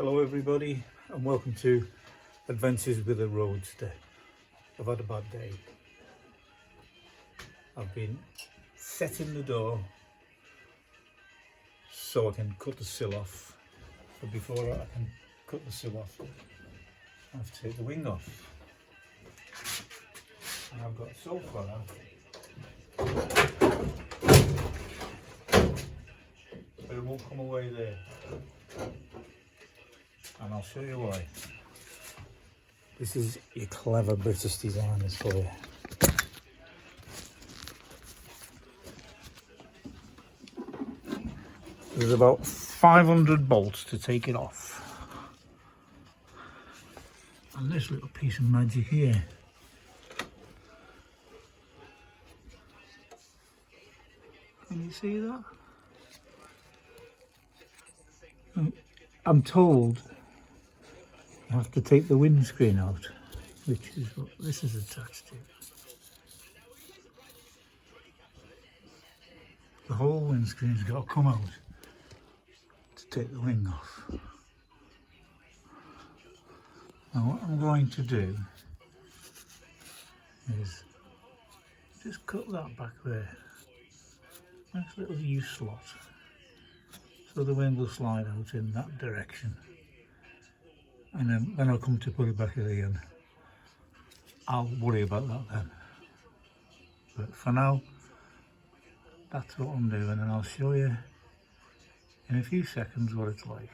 Hello everybody and welcome to Adventures with a Roadster. I've had a bad day. I've been setting the door so I can cut the sill off, but before I can cut the sill off I have to take the wing off. And I've got so far but it won't come away there, and I'll show you why. This is your clever British designers for you. There's about 500 bolts to take it off. And this little piece of magic here. Can you see that? I'm told you have to take the windscreen out, which is what this is attached to. The whole windscreen's got to come out to take the wing off. Now what I'm going to do is just cut that back there. Nice little U slot. So the wind will slide out in that direction. And then when I come to put it back again, I'll worry about that then. But for now, that's what I'm doing, and I'll show you in a few seconds what it's like.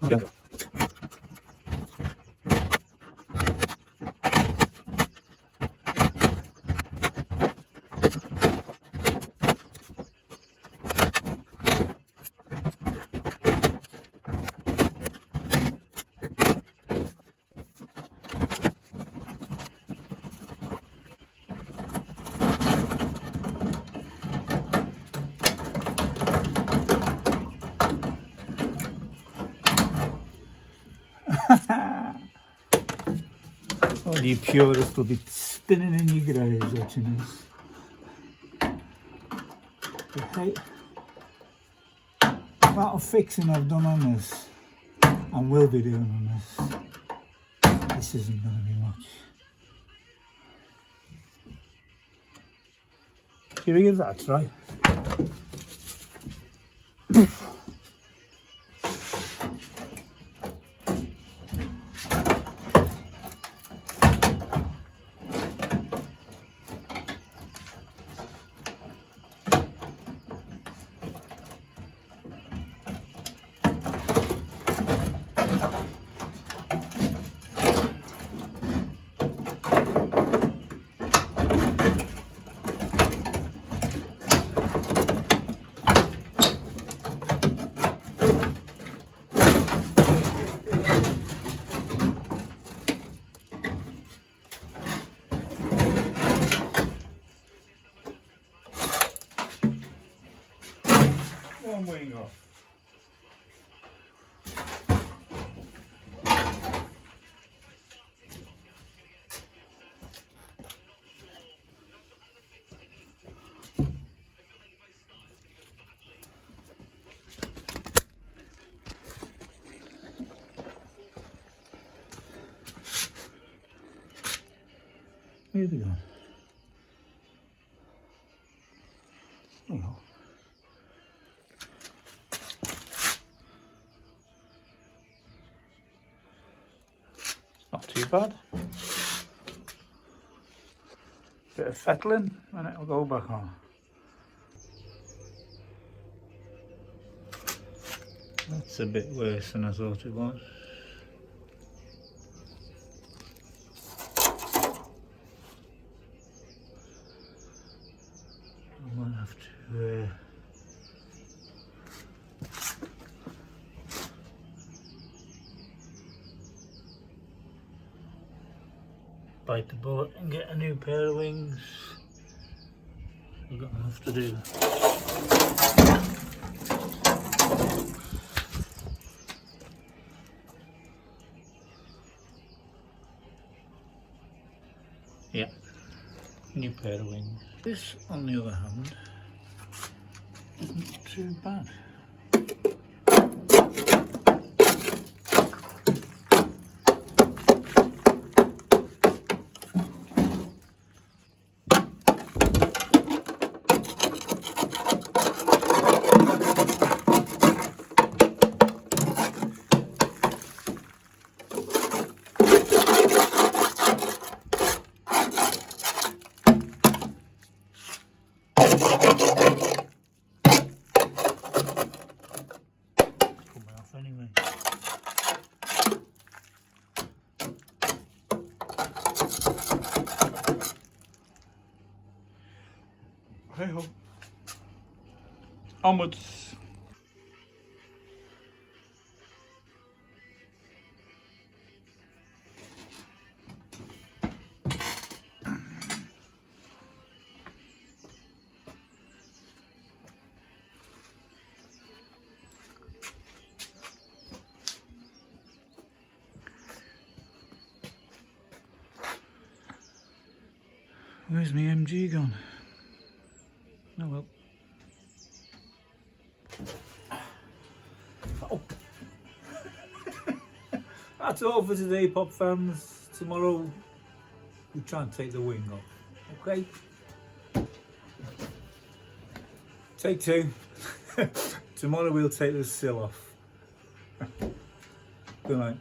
Okay. All you purists will be spinning in your graves watching this. But hey, the amount of fixing I've done on this, and will be doing on this isn't going to be much. Do you give that a try? One wing off. Where's it gone? Oh no. Not too bad. Bit of fettling and it'll go back on. That's a bit worse than I thought it was. I might have to bite the bullet and get a new pair of wings. We've got enough to do. Yeah, new pair of wings. This, on the other hand, isn't too bad. Anyway, hey ho, onwards. Where's my MG gone? Oh well. Oh. That's all for today, pop fans. Tomorrow we'll try and take the wing off. Okay? Take two. Tomorrow we'll take the sill off. Good night.